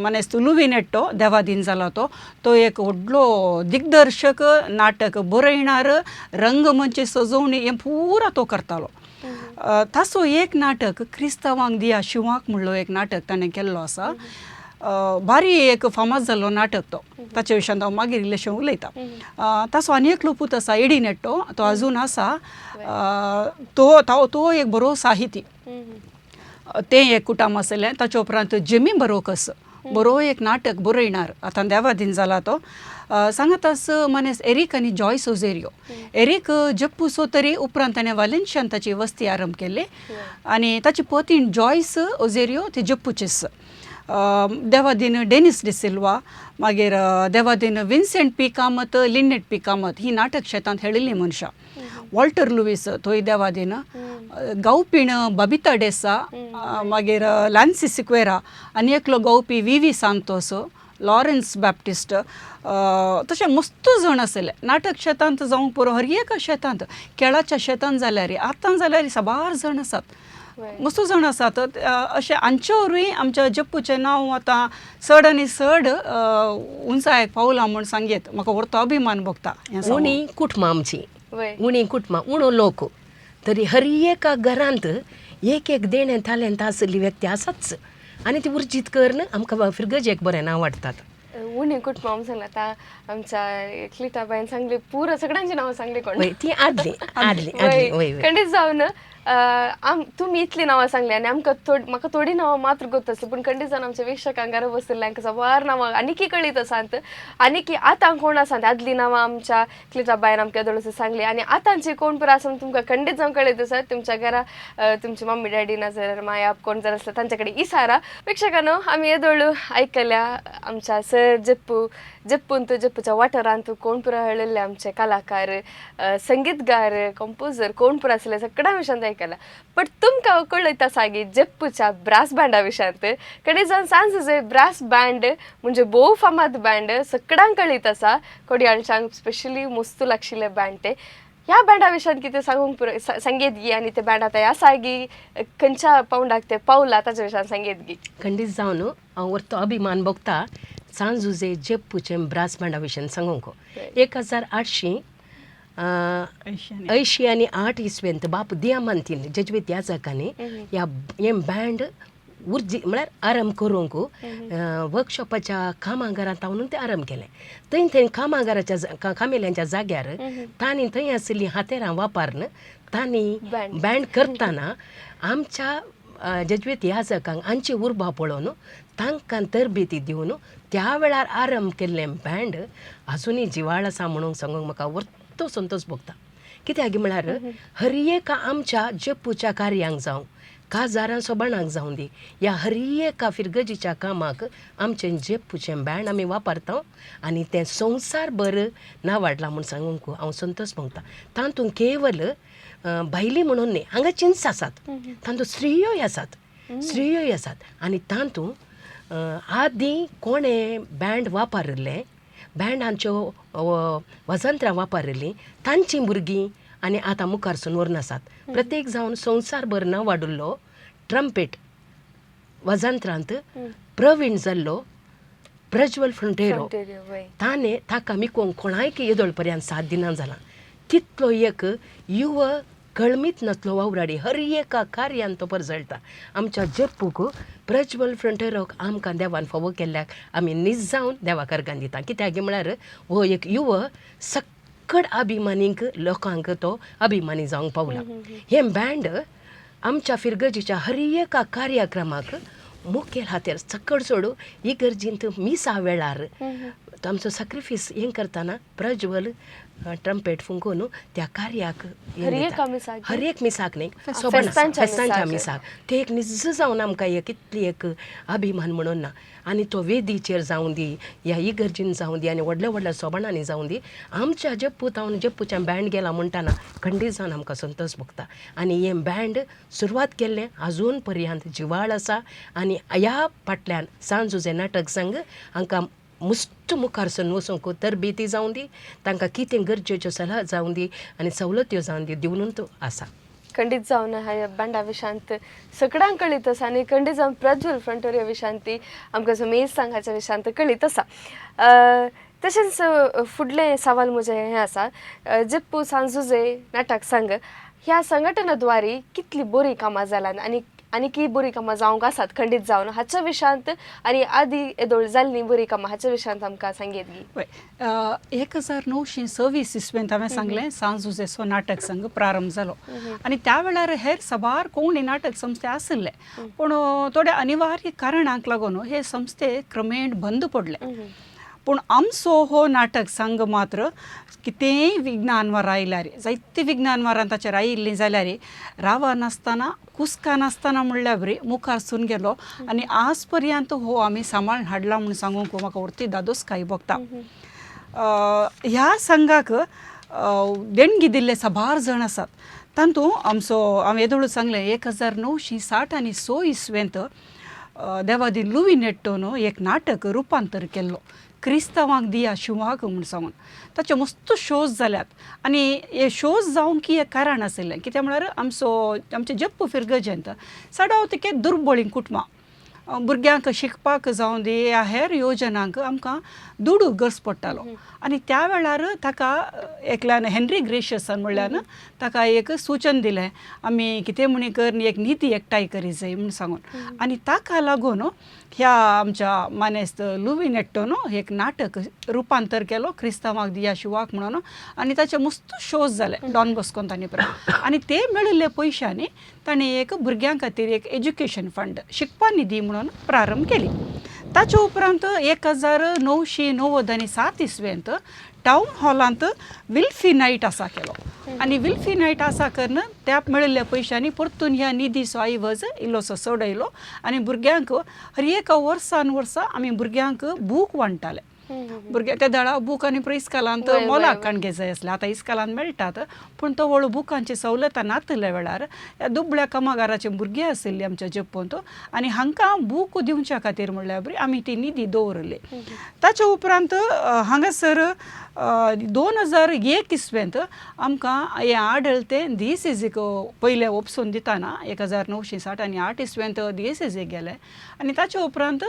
मनेस्तू लुवी नेट्टो, देवादीन जाला तो एक व्हडलो दिग्दर्शक, नाटक बरयणार, रंगमंच सजोवणी हें पुरा तो करतालो. ताचो एक नाटक क्रिस्तांवांक दिया शिवांक म्हणलो एक नाटक ताणें केल्लो आसा. भारी एक फामाद जाल्लो नाटक तो. ताचे विशयान हांव मागीर इल्लेशें उलयतां. ताचो आनी एकलो पूत आसा एडी नेट्टो, तो अजून आसा. तो एक बरो साहिती. तें एक कुटुंब आसलें. ताचे उपरांत जेमी बरोकस बरो एक नाटक बरयणार, आतां देवादीन जाला तो. सांगातास मनेस एरिक आनी जॉयस ओझेरियो. एरिक जप्पूचो तरी उपरांत ताणें वालेन्शियान ताची वस्ती आरंभ केली. आनी ताची पतीण जॉयस ओझेरियो ती जप्पूचीच. देवादीन डेनिस डिसिल्वा, मागीर देवादीन Vincent P Kamath, Lynette P Kamath ही नाटक क्षेत्रांत हेळिल्लीं मनशां. वॉल्टर लुईस थंय देवादीन. गावपीण बबिता डेसा, मागीर लॅन्सी सिक्वेरा आनी एकलो गावपी विवी सांतोस, लॉरेन्स बॅप्टिस्ट, तशें मस्त जाण आसले. नाटक क्षेत्रांत जावंक पुरो, हर एका क्षेत्रांत, खेळाच्या क्षेत्रांत जाल्यार आतां जाल्यार साबार जाण आसात, मस्त जाण आसात. अशें हांचे वरवीं आमच्या जप्पूचें नांव आतां चड आनी चड उंचायेक पावलां म्हूण सांगेत म्हाका व्हडलो अभिमान भोगता. उणी कुटुंबां आमची, उणी कुटुंबां, उणो लोक, तरी हर एका घरांत एक एक देणें तालेंत आसली व्यक्ती आसाच. आनी ती उर्जीत करून आमकां फिरगजेक बरें नांव वाडटात. उणी कुटुंब सांगला आता आमच्या क्लिटाबाईन सांगली पुरो सगळ्यांची नांव सांगली कोण ती आदली खंडीत जावन तुम्ही इतली नांवां सांगली आनी आमकां म्हाका थोडी नांवां मात्र गोत आसली, पूण खंडीत जावन आमच्या वीक्षकांक घरा बसयल्ल्यांक साबार नांवां आनीकी कळीत आसात. आनीकी आतां कोण आसात आदली नांवां आमच्या क्लिटाबाईन आमकां येदोळ सांगली आनी आतांची कोण पुरो आसा तुमकां खंडीत जावन कळीत आसात. तुमच्या घरा तुमची मम्मी डॅडी ना जाल्यार माय कोण जर आसले तांचे कडेन इसारा. वीक्षकांनो, आमी येदोळ आयकल्या आमच्या सर जप्पूच्या वाठारांत कोण पुरो हळिल्ले आमचे कलाकार, संगीतगार, कंपोजर कोण पुरो आसले सगळ्या विशयांत आयकला. बट तुमकां कळयता सागी जप्पूच्या ब्रास बँडा विशयांत. कडेन जावन सांजे ब्रास बँड म्हणजे भोव फामाद बँड सगळ्यांक कळीत आसा. कोडयाळच्यांक स्पेशली मस्त लागशिल्ले बँड ते. ह्या बँडा विशयांत कितें सांगूंक पुरो सांगेत गी आनी ते बँड आतां ह्या सागी खंयच्या पावंडाक ते पावला ताच्या विशयांत सांगेत गी. खंडीत जावन हांव व्हडलो अभिमान भोगता सांजुजे जप्पूचे ब्रास बँडा विशयान सांगूंक. 1888 इसवेंत बाप दियामांतीन जेजुईत याजकांनी हें बँड म्हळ्यार आरंभ करूंक वर्कशॉपाच्या कामागारांत रावन ते आरंभ केलें. थंय कामागाराच्या कामेल्यांच्या जाग्यार तांणी थंय आसलीं हातेरां वापरून तांणी बँड करतना आमच्या जेजुईत याजकांक हांची उर्बा पळोवन तांकां तरबेती दिवन त्या वेळार आरंभ केल्लें बँड आजुनूय जिवाळ आसा म्हणून सांगूंक म्हाका व्हडलो संतोश भोगता. कित्याक म्हळ्यार हर एका आमच्या जप्पूच्या कार्यांक जावं काजारां सोबाणाक जावं दी ह्या हर एका फिरगजीच्या कामाक आमचें जप्पूचें बँड आमी वापरता आनी तें संवसारभर नांव वाडलां म्हूण सांगूंक हांव संतोश भोगता. तातूंत केवल भायली म्हणून न्ही, हांगा चिन्स आसात, तातूंत स्त्रियोय आसात आनी तातूंत आदीं कोणें बँड वापरले, बँडांच्यो वजंत्रां वापरलीं तांचीं भुरगीं आनी आतां मुखारसून व्हरून आसात. प्रत्येक जावन संवसारभर नांव वाडुल्लो ट्रम्पेट वजंत्रांत प्रवीण जाल्लो प्रज्वल फ्रंटेरो ताका मिकोवंक कोणायक येदोळ पर्यंत साथ दिना जालां. तितलो एक युव कळमीत नसलो वावराडी हर एका कार्यान तो परजळटा. आमच्या जप्पूक प्रज्वल फ्रंटराक आमकां देवान फावो केल्ल्याक आमी निज जावन देवाक अर्गां दिता. कित्याक म्हळ्यार हो एक युव सक्कड अभिमानीक लोकांक तो अभिमानी जावंक पावला. हे बँड आमच्या फिरगजीच्या हर एका कार्यक्रमाक मुखेल हातेर सकड सोडू इगर्जींत मिसा वेळार आमचो सॅक्रिफीस हें करतना प्रज्वल ट्रम्पेट फुंकून त्या कार्याक हर एक मिसाक न्ही फेस्तांच्या मिसाक ते एक निज जावन आमकां एक कितली एक अभिमान म्हणून ना. आनी तो वेदीचेर जावं दी ह्या इगर्जीन जावं दी आनी व्हडल्या व्हडल्या सोबाणांनी जावं दी आमच्या जप्पूत हांव जप्पूच्यान बँड गेला म्हणटाना खंडीत जावन आमकां संतोश भोगता. आनी हें बँड सुरवात केल्लें आजून पर्यंत जिवाळ आसा. आनी ह्या फाटल्यान सांज उजे नाटक संघ हांकां मुस्ट मुखार सरून वचूंक तरबेती जावं दी तांकां कितें गरजेच्यो सलाह जावं दी आनी सवलत्यो जावं दी दिवनूच आसा. खंडीत जावन ह्या बँडा विशांत सगळ्यांक कळीत आसा आनी खंडीत जावन प्रज्वल फ्रंटर ह्या विशांती आमकां समेज संघाच्या विशांत कळीत आसा. तशेंच फुडलें सवाल म्हजें हें आसा जप्पू सांजुजे नाटक संघ ह्या संघटनाद्वारे कितली बरी कामां जाल्यात आनी की बरी कामां जावंक आसात खंडीत जावन हाच्या विशांत आनी आदी येदोळ जाल्ली बरी कामां हाच्या विशांत आमकां सांगीत गी. 1926 इस्वेंत हांवें सांगलें सांजुजेचो नाटक संघ प्रारंभ जालो आनी त्या वेळार हेर सबार कोंकणी नाटक संस्थे आसले पूण थोड्या अनिवार्य कारणांक लागून हे संस्थे क्रमेण बंद पडले. पूण आमचो हो नाटक संघ मात्र कितेंय विज्ञानवार आयल्यार जायते विज्ञानवारां ताचेर आयिल्लीं जाल्यार रावा नासतना कुस्का नासतना म्हणल्यार बरी मुखार सुन गेलो आनी आज पर्यंत हो आमी सांबाळून हाडला म्हूण सांगूंक म्हाका व्हरती दादोसकाय भोगता. ह्या संघाक देणगी दिल्ले साबार जाण आसात. तातूंत आमचो हांवें येदोळ सांगलें 1960 आनी 6 इस्वेंत देवादी लुविनेट्टोन एक नाटक रुपांतर केल्लो क्रिस्तांवांक दिया शिवाक म्हूण सांगून. ताचे मस्त शोज जाल्यात आनी हे शोज जावंक एक कारण आशिल्लें कित्याक म्हळ्यार आमचे जप्पू फिरगजेंत सडाव तिके दुर्बळीं कुटुंबां भुरग्यांक शिकपाक जावं दी ह्या हेर योजनांक आमकां दुडू गरज पडटालो आनी त्या वेळार ताका एकल्यान हेनरी ग्रेशियसान म्हणल्यार ताका एक सूचन दिलें आमी कितें म्हणी कर एक निधी एकठांय करी जाय म्हूण सांगून. आनी ताका लागून ह्या आमच्या मानेस्त लुविनेट्टोन एक नाटक रुपांतर केलो क्रिस्तांवांक दिया शिवाक म्हणून आनी ताचे मस्त शोज जाले डॉन बॉस्कोन तांणी आनी ते मेळिल्ले पयशांनी ताणें एक भुरग्यां खातीर एक एज्युकेशन फंड शिकपा निधी म्हणून प्रारंभ केली. ताचे उपरांत 1990 आनी 7 इस्वेंत टावन हॉलांत विल्फी नायट आसा केलो आनी विल्फी नायट आसा करन त्या मेळिल्ल्या पयशांनी परतून ह्या निधीचो आयवज इल्लोसो चडयलो आनी भुरग्यांक हर एका वर्सान वर्सा आमी भुरग्यांक बूक वांटताले. भुरगे त्या दळा बूक आनी इस्कालांत मोलाक काणगे जाय आसले आतां इस्कालांत मेळटात पूण तो व्हडलो बुकांची सवलत नातल्या वेळार ह्या दुबळ्या कामागाराचे भुरगे आशिल्ले आमच्या जप्पूंत आनी हांकां बूक दिवच्या खातीर म्हणल्यार बरी आमी ती निधी दवरली. ताचे उपरांत हांगासर 2001 इस्वेंत आमकां हें आढळतें DSSक पयलें ओपसून दिताना 1960 आनी 8 इस्वेंत DSSक गेले आनी ताचे उपरांत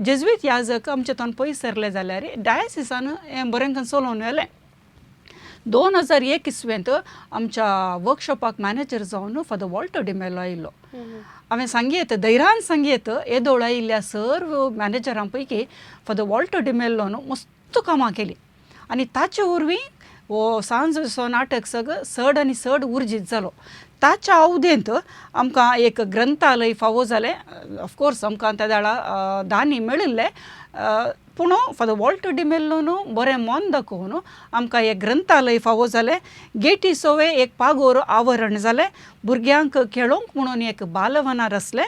जेजुईत याजक आमचे थंय पयस सरले जाल्यार डायसिसान हें बरें करून चलोवन व्हेलें. 2001 इस्वेंत आमच्या वर्कशॉपाक मॅनेजर जावन फादर वॉल्टर डिमेलो आयिल्लो. हांवें सांगीत धैर्यान सांगीत येदोळ आयिल्ल्या सर्व मॅनेजरां पैकी फादर वॉल्टर डिमेलोन मस्त कामां केलीं आनी ताचे वरवीं हो सांजचो नाटक सगळं चड आनी चड उर्जीत जालो. ताच्या अवधेंत आमकां एक ग्रंथालय फावो जालें. ऑफकोर्स आमकां त्या वेळा दानी मेळिल्ले पूण फादर वॉल्टर डिमेलोन बरें मन दाखोवन आमकां एक ग्रंथालय फावो जालें. गेटी सोवे एक पागोर आवरण जालें. भुरग्यांक खेळोंक म्हणून एक बालवनार आसलें.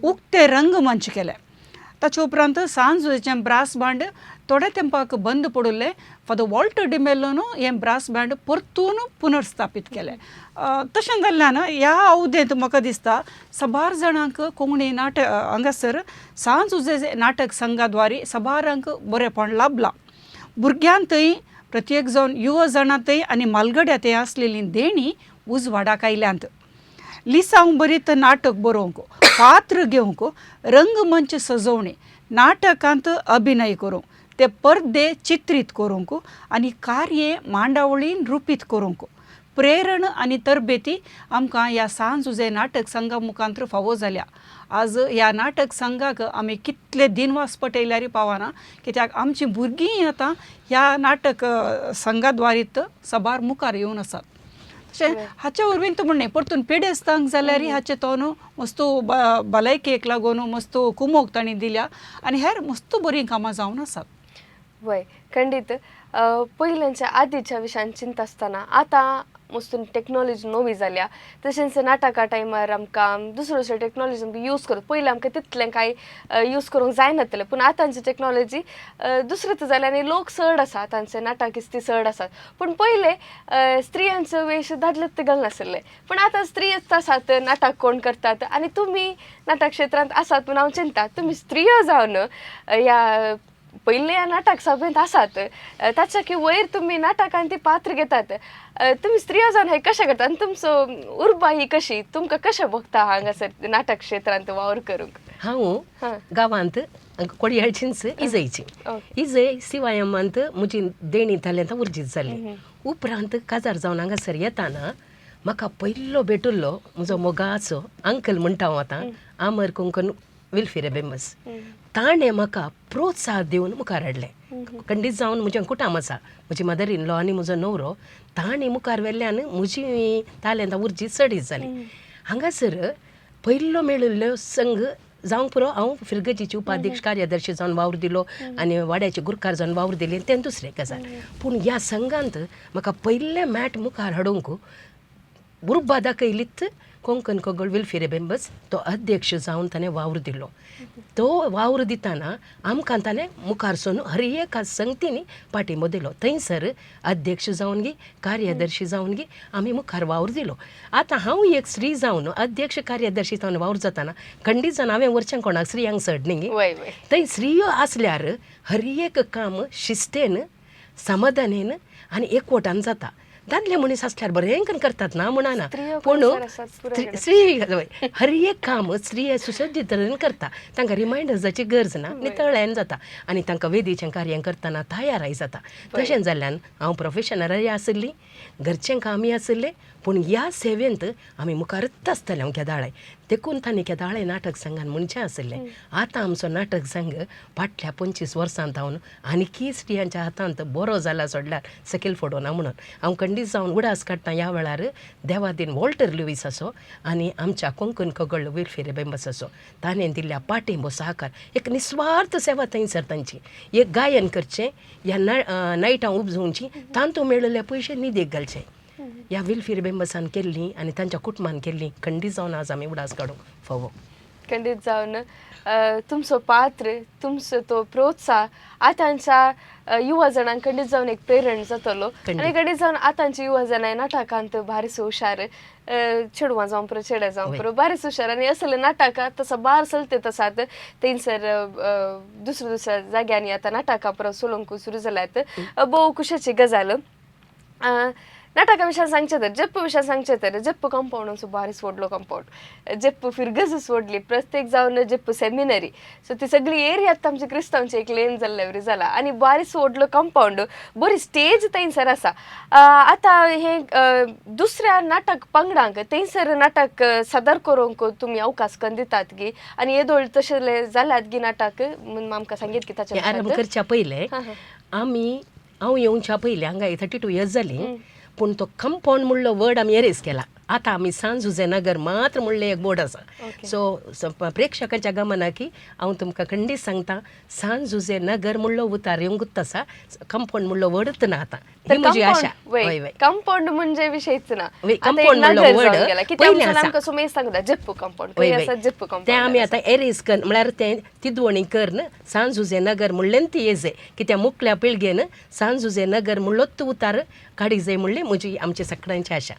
उक्ते रंगमंच केले. ताचे उपरांत सांजेचें ब्रास बँड थोड्या तेंपाक बंद पडले. फादर वॉल्टर डिमेलोन हें ब्रास बँड परतून पुनर्स्थापीत केलें. तशें जाल्ल्यान ह्या अवधेंत म्हाका दिसता साबार जाणांक कोंकणी नाटक हांगासर सांज उजे नाटक संघाद्वारे साबारांक बरेंपण लाभलां. भुरग्यांतय प्रत्येक जावन युव जाणांतय आनी मालगड्यांतय आसलेली देणी उजवाडाक आयल्यांत. लिसांव बरीत नाटक बरोवंक पात्र घेवंक रंगमंच सजोवणी नाटकांत अभिनय करूंक ते पर्दे चित्रीत करूंक आनी कार्ये मांडावळीन रुपीत करूंक प्रेरण आनी तरबेती आमकां ह्या सांज उजे नाटक संघा मुखांतर फावो जाल्या. आज ह्या नाटक संघाक आमी कितले दिनवास पटयल्यार पावना, कित्याक आमची भुरगीं आतां ह्या नाटक संघाद्वारीत सभार मुखार येवन आसात. तशें हाचे वरवीं तूं म्हणलें परतून पेडेस्तांक जाल्यार हाचे तो न्हू मस्तू भलायकेक लागून मस्तू कुमोग तांणी दिल्या आनी हेर मस्तू बरीं कामां जावन आसात. वय खंडीत पयलींच्या आदींच्या विशयान चिंता आसतना आतां मस्तून टेक्नॉलॉजी नवी जाल्या. तशेंच नाटका टायमार आमकां दुसऱ्यो दुसऱ्यो टेक्नॉलॉजी आमकां यूज करता. पयलीं आमकां तितलें कांय यूज करूंक जायनासलें, पूण आतांची टेक्नॉलॉजी दुसरें जाल्या आनी लोक चड आसा, तांचे नाटक ती चड आसात. पूण पयले स्त्रियांचो वेश दादलेच ते घालनासले, पूण आतां स्त्रियच आसात नाटक कोण करतात. आनी तुमी नाटक क्षेत्रांत आसात पूण हांव चिंता तुमी स्त्रियो जावन ह्या पयले ह्या नाटक सभेंत आसात, ताच्या की वयर तुमी नाटकांत ती पात्र घेतात. तुमी स्त्रियो जावन हे कशें करतात आनी तुमचो उर्बा ही कशी, तुमकां कशें भोगता हांगासर नाटक क्षेत्रांत वावर करूंक? हांव गांवांत कोडयाळचींच इजयची. इजय शिवायमांत म्हजी देणी ताल्यांत उर्जीत जाली. उपरांत काजार जावन हांगासर येताना म्हाका पयलो भेटुल्लो म्हजो मोगाचो अंकल म्हणटा हांव आतां आमर कोंकण वेलफेर मेंबर्स. ताणें म्हाका प्रोत्साहन दिवन मुखार हाडलें. खंडीत जावन म्हजें कुटाम आसा, म्हजी मदर इन लॉ आनी म्हजो न्हवरो. तांणी मुखार व्हेल्ल्यान म्हजी ताल्यांत उर्जी चडीत जाली. हांगासर पयलो मेळिल्लो संघ जावंक पुरो हांव फिरगजीची उपाध्यक्ष कार्यादर्शी जावन वावर दिलो आनी वाड्याचे गुरकार जावन वावर दिली, तें दुसरें गजाल. पूण ह्या संघांत म्हाका पयलें मॅट मुखार हाडूंक उर्बा दाखयलीत कोंकण कोगळ वेलफेर मेंबर्स. तो अध्यक्ष जावन ताणें वावर दिलो. तो वावर दितना आमकां ताणें मुखार सोन हर एका संगतींनी पाठिंबो दिलो. थंयसर अध्यक्ष जावन गी कार्यादर्शी जावन गी आमी मुखार वावर दिलो. आतां हांव एक स्त्री जावन अध्यक्ष कार्यादर्शी जावन वावर जाताना खंडीत जावन हांवें वरचें कोणाक स्त्रियांक सड न्ही. थंय स्त्रियो आसल्यार हर एक काम शिस्तेन समाधानेन आनी एकवटान जाता. दादले मनीस आसल्यार बरें करतात ना म्हणना, पूण स्त्री हर एक काम स्त्री सुसज्जीत तरेन करता. तांकां रिमांयडर्साची गरज ना, नितळ्यान जाता आनी तांकां वेदीचें कार्य करतना तयाराय जाता. तशें जाल्ल्यान हांव प्रोफेशनलय आसली, घरचें कामय आसलें, पूण ह्या सेवेंत आमी मुखारच आसतलें हांव केदाळे. देखून तांणी केदाळे नाटक संघान म्हणचें आसलें. आतां आमचो नाटक संघ फाटल्या 25 वर्सांत हांव आनीकी स्त्रियांच्या हातांत बरो जाला सोडल्यार सकयल फोडोना म्हणून हांव खंडीत जावन उडास काडटा. ह्या वेळार देवादीन वॉल्टर लुईस असो आनी आमच्या कोंकण कोगळ वेलफेर मेंबर्स असो ताणें दिल्ल्या पाठिंबो सहकार, एक निस्वार्थ सेवा थंयसर तांची. एक गायन करचें, ह्या नायटां उपजोवची, तांतूं मेळिल्ले पयशे निदेक घालचे. ह्या वेलफेर मेंबर्सान केल्ली आनी तांच्या कुटुंबान केल्ली खंडीत जावन आज आमी उडास काडूंक फावो. खंडीत जावन तुमचो पात्र, तुमचो तो प्रोत्साह आतांच्या युवा जणांक खंडीत जावन एक प्रेरण जातलो. आनी खंडीत जावन आतांची युवा जनां नाटकांत भारीच हुशार, चेडवां जावं पुरो चेडे जावं पुरो भारीच हुशार आनी असले नाटकां तसं बार चलतेत आसात. थंयसर दुसऱ्या दुसऱ्या जाग्यांनी आतां नाटकां पुरो चलोवंक सुरू जाल्यात. भोव खुशाची गजाल. नाटका विशयान सांगचें तर जेप्प विशयान सांगचें तर जेप्प कंपाउंड असो बारीच व्हडलो कंपाउंड, जेप्प फिरगजूच व्हडली, प्रत्येक जावन जेप्प सेमिनरी. सो ती सगळी एरियात आमची क्रिस्तांवची एक लेन जाल्ल्यावरी जाला आनी बारीच व्हडलो कंपाउंड, बरी स्टेज थंयसर आसा. आतां हे दुसऱ्या नाटक पंगडांक थंयसर नाटक सादर करूंक तुमी अवकाश करून दितात गी आनी येदोळ तशें जाल्यात गी नाटक म्हूण आमकां सांगीत की ताचे आरंभ करच्या पयलें हांव येवच्या पयलीं हांगा 32 इयर्स जालीं, पूण तो कंपाउंड म्हणलो वर्ड आमी एरेज केला. आतां आमी सांज उजे नगर मात्र म्हणलें एक बोर्ड आसा. सो प्रेक्षकाच्या गमनाकी हांव तुमकां खंडीत सांगता, सांज उजे नगर म्हणलो उतार येवंकूच आसा, कंपाउंड म्हणलो वर्डच ना आतां. ही म्हजी आशा. कंपाउंड म्हणजे विशयच ना, कंपाउंड म्हणलो वर्ड पयलीं आसा. तें आमी आतां एरेज कर म्हळ्यार तें तिदवणी करन सांज उजे नगर म्हणलें ती येजे, कित्याक मुखल्या पिळगेन सांज उजे नगर म्हणलोच उतार काडी जाय म्हणली म्हजी आमची सगळ्यांची आशा.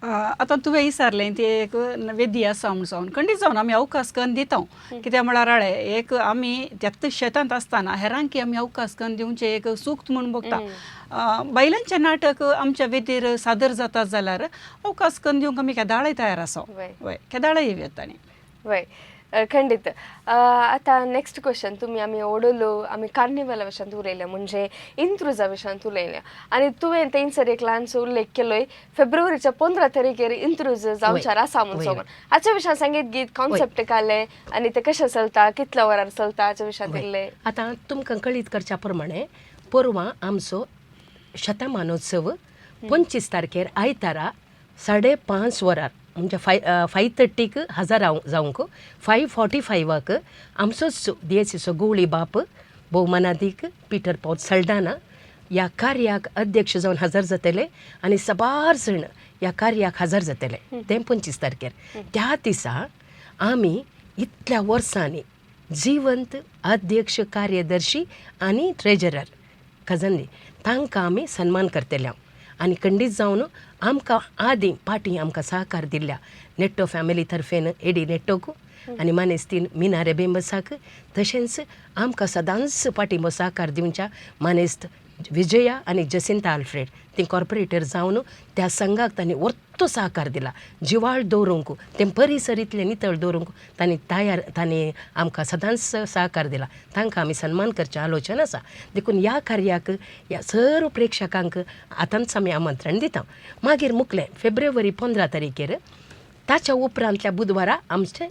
आतां तुवें विचारलें ती एक वेदी आसा म्हूण जावन खंडीत जावन आमी अवकाश करून दिता. कित्याक म्हळ्यार एक आमी त्यात शेतांत आसतना हेरांकी आमी अवकाश करून दिवचें एक सूक्त म्हूण बगता. बायलांचें नाटक आमच्या वेदीर सादर जाता जाल्यार अवकाश करून दिवंक आमी केदाळय तयार आसा. केदाळय येवयात तांणी. खंडित आता नेक्स्ट क्वेश्चन तुम्ही आम्ही ओडलो आम्ही कार्निवला विशयान उलयल्या म्हणजे इंत्रुजा विशयान उलयल्या आणि तुवें तेंसर एक ल्हानसो उल्लेख केलोय फेब्रुवारीच्या 15 तारखेर इंत्रुज जावचार आसा म्हणून सोगून हाच्या विशयान संगीत गीत कॉन्सेप्ट काले आणि ते कशें चलता कितल्या वरार चलता हाच्या विशयान दिले आतां तुमकां कळीत करच्या प्रमाणे परवां आमचो शतमानोत्सव 25 तारखेर आयतारा 5:30 वरार म्हणजे 5:30 हजार जावंक 5:45 आमचोच दियेचो गवळी बाप भोवमानादीक पिटर पॉल सल्डाना ह्या कार्याक अध्यक्ष जावन हजर जातले आनी सबार जण ह्या कार्याक हजर जातले ते 25 तारखेर त्या दिसा आमी इतल्या वर्सांनी जिवंत अध्यक्ष कार्यदर्शी आनी ट्रेजरर खजानी तांकां आमी सन्मान करतले आनी खंडीत जावन आमकां आदीं पाटी आमकां सहकार दिल्ल्या नेट्टो फॅमिली तर्फेन एडी नेट्टोक आनी मानेस्तीन मिना रेबेंबसाक तशेंच आमकां सदांच पाठिंबो सहकार दिवच्या मानेस्त विजया आनी जसिंता आल्फ्रेड ती कॉर्पोरेटर जावन त्या संघाक तांणी वर्तो सहकार दिला जिवाळ दवरूंक ते परिसर इतले नितळ दवरूंक तांणी आमकां सदांच सहकार दिला तांकां आमी सन्मान करचें आलोचन आसा देखून ह्या कार्याक ह्या सर्व प्रेक्षकांक आतांच आमी आमंत्रण दिता मागीर मुखलें फेब्रुवारी 15 तारखेर ताच्या उपरांतल्या बुधवारा आमचें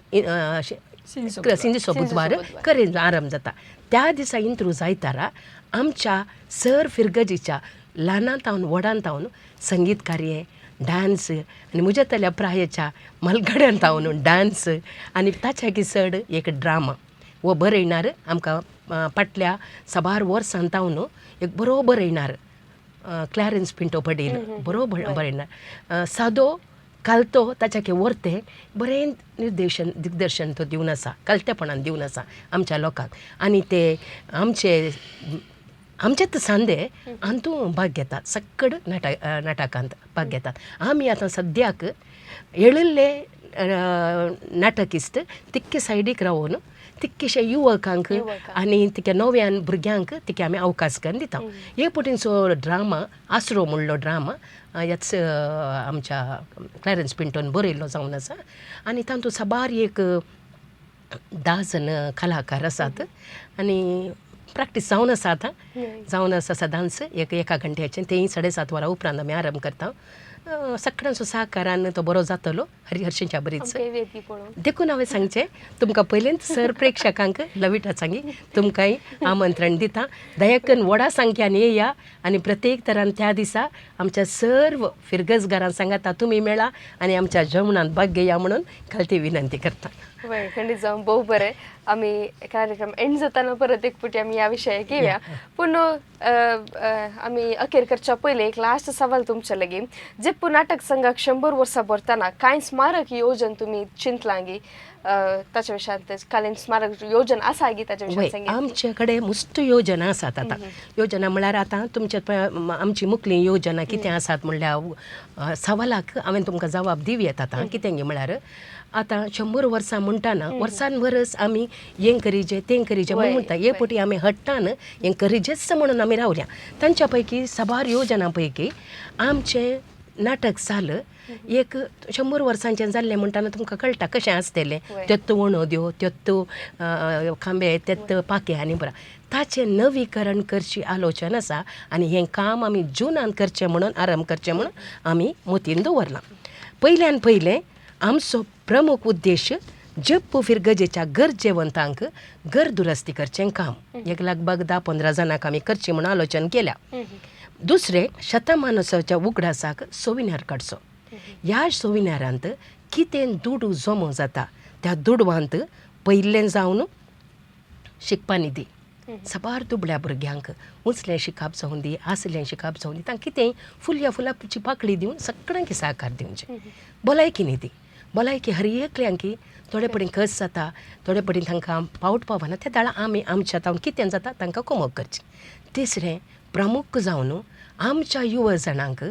सिंधुचो बुधवार करेन आरंभ जाता त्या दिसा इंत्रूज आयतारा आमच्या सर फिरगजीच्या ल्हानांतावन व्हडांतावन संगीत कार्य डान्स आनी म्हज्या तल्या प्रायाच्या मलगड्यांतावन डान्स आनी ताच्या किसड एक ड्रामा वो बरयणार आमकां फाटल्या सबार वर्सांतावन एक बरो बरयणार क्लॅरन्स पिंटो पडेल बरो बरयणार सादो कालतो ताच्या वर्ते बरें दिग्दर्शन तो दिवन आसा कलतेपणान दिवन आसा आमच्या लोकांक आनी ते आमचेच सांदे हातूंत भाग घेतात सक्कड नाटकांत भाग घेतात आमी आतां सद्याक येळिल्ले नाटकिस्ट तितके सायडीक रावून तितकेशे युवकांक आनी तिके नव्यान भुरग्यांक तिके आमी अवकाश करून दिता हे पटीनचो ड्रामा आसरो म्हणलो ड्रामा ह्याच आमच्या क्लॅरन्स पिंटोन बरयल्लो जावन आसा आनी तातूंत सबार एक 10 जण कलाकार आसात आनी प्रॅक्टीस जावन आसा आतां जावन आसा सदांच एका घंट्याचें तेंय 7:30 वरां उपरांत आमी आरंभ करता सगळ्यांचो सहकारान तो बरो जातलो हरशींच्या बरीच देखून हांवें सांगचें तुमकां पयलेंच सर प्रेक्षकांक लविटा सांगी तुमकांय आमंत्रण दिता दया करून व्हडा संख्यान येया आनी प्रत्येक तरान त्या दिसा आमच्या सर्व फिरगजगारांक सांगाता तुमी मेळा आनी आमच्या जेवणांत भाग घेया म्हणून खालती विनंती करता खंडीत जावन भोव बरें आमी कार्यक्रम एंड जाताना परत एक पुटी आमी ह्या विशयाक घेवया पूण आमी अखेर करच्या पयलीं एक लास्ट सवाल तुमचे लागीं जिप्पू नाटक संघाक 100 वर्सां भरतना कांय स्मारक योजन तुमी चिंतलां गी ताच्या विशयान कालीन स्मारक योजन आसा गी ताच्या विशयान आमचे कडेन मुस्त योजना आसात आतां योजना म्हळ्यार आतां तुमचे आमची मुखली योजना कितें आसात म्हणल्यार सवालाक हांवें तुमकां जवाब दिवयात आतां कितें गे म्हळ्यार आतां 100 वर्सां म्हणटाना वर्सान वर्स आमी हें करीजे तें करीजे म्हणून म्हणटा हे पटी आमी हट्टान हें करीजेच म्हणून आमी रावल्या तांच्या पैकी सबार योजना पैकी आमचें नाटक जाल एक 100 वर्सांचें जाल्लें म्हणटाना तुमकां कळटा कशें आसतलें त्योत्तो वणोद्यो त्योत्तो खांबे त्योत्तो पाके आनी बरा ताचें नवीकरण करची आलोचन आसा आनी हें काम आमी जुनान करचें म्हणून आरंभ करचें म्हणून आमी मोतीन दवरलां पयल्यान पयलें आमचो प्रमुख उद्देश जप्पू फिरगजेच्या गरजेवंतांक घर दुरस्ती करचें काम एक लगभग 10-15 जाणांक आमी करचें म्हणून आलोचन केल्या दुसरें शतमानोत्सवाच्या उगडासाक सोविन्यार काडचो ह्या सोविन्यारांत कितें दुडू जमो जाता त्या दुडवांत पयलें जावन शिकपा निधी सबार दुबळ्या भुरग्यांक उंचलें शिकप जावन दी आसलें शिकप जावन दी तांकां कितें फुलाची पाकळी दिवन सगळ्यांक सहकार दिवचें भलायकी निधी भलायकी हर एकल्यांक थोडे पडेन खस जाता थोडे पडेन तांकां पावट पावना त्या दाळा आमी आमच्या तावन कितें जाता तांकां कोमोग करचें तिसरें प्रमुख जावन आमच्या युवा जाणांक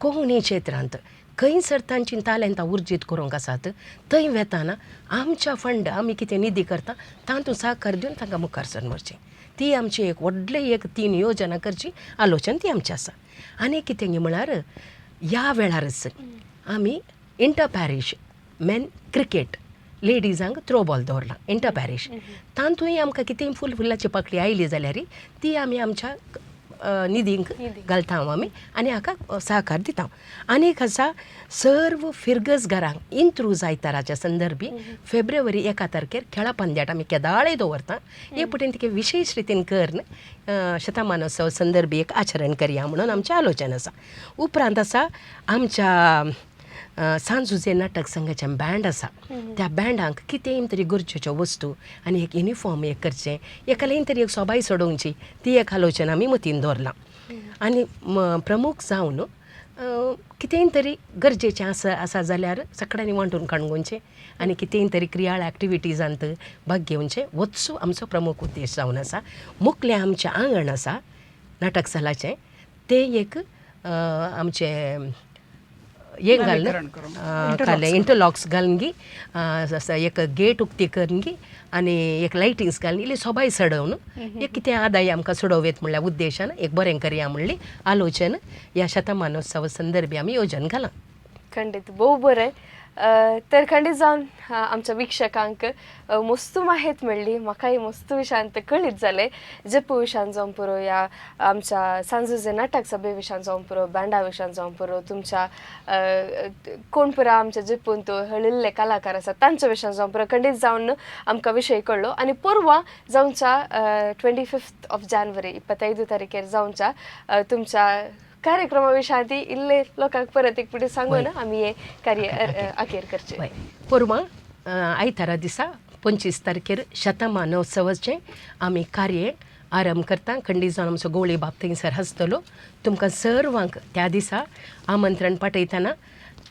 कोंकणी क्षेत्रांत खंयसर तांची तालेंतां उर्जीत करूंक आसात थंय वेताना आमच्या फंड आमी कितें निधी करता तातूंत सहकार दिवन तांकां मुखार सर व्हरचें ती आमची एक व्हडली 3 योजना करची आलोचन ती आमची आसा आनी कितें म्हळ्यार ह्या वेळारच आमी इंटर पॅरीश मेन क्रिकेट लेडीजांक थ्रोबॉल दवरला इंटर पॅरीश तांतूय आमकां कितेंय फुलाची पाकळी आयली जाल्यार ती आमी आमच्या निधींक घालता आमी आनी हाका सहकार दिता. आनीक आसा सर्व फिरगज घरांक इंत्रूज आयताराच्या संदर्भी फेब्रुवारी 1 तारखेर खेळा पंद्याट आमी केदाळे दवरता. हे पटेन तिके विशेष रितीन करून शतमानोत्सव संदर्भी एक आचरण करया म्हणून आमचें आलोचन आसा. उपरांत आसा आमच्या सांजुजे नाटक संघाचें बँड आसा त्या बँडांक कितेंय तरी गरजेच्यो वस्तू आनी एक युनिफॉर्म एक करचें एका लायन तरी एक सोबाय सोडोवची ती एक आलोचन आमी मतीन दवरलां. आनी प्रमुख जावन कितेंय तरी गरजेचें आसा जाल्यार सगळ्यांनी वांटून काणगोनचें आनी कितेंय तरी क्रियाळ एक्टिविटीजांत भाग घेवचें वचूं आमचो प्रमुख उद्देश जावन आसा. मुखलें आमचें आंगण आसा नाटक सालाचें तें एक आमचें हे घालून इंटरलॉक्स घालून गी एक गेट उक्ती करून गी आनी एक लायटिंग्स घालून इल्ली सोबाय सडवून एक कितें आदाय आमकां सोडोवेत म्हणल्यार उद्देशान एक बरें करया म्हणली आलोचन ह्या शतमानोत्सव संदर्भी आमी येवजण घालां. खंडीत भोव बरें. तर खंडीत जावन आमच्या विक्षकांक मस्तू माहीत मेळ्ळी म्हाकाय मस्तू विशयांत कळीत जालें. जप्पू विशयान जावं पुरो या आमच्या सांजुजे नाटक सभे विशयान जावं पुरो बँडा विशयान जावं पुरो तुमच्या कोण पुरो आमच्या जप्पून तो हळिल्ले कलाकार आसात तांच्या विशयान जावं पुरो खंडीत जावन आमकां विशय कळ्ळो. आनी परवां जावच्या 25 जानेवारी 25 तारखेर जावच्या तुमच्या कार्यक्रमा विशयां इल्ले लोकांक परत एक पुटी सांगून आमी हे कार्य अखेर करचें. परवां आयतारा दिसा 25 तारखेर शतमानोत्सवाचें आमी कार्य आरंभ करता. खंडीत जावन आमचो गवळी बाब थंयसर आसतलो. तुमकां सर्वांक त्या दिसा आमंत्रण पाठयतना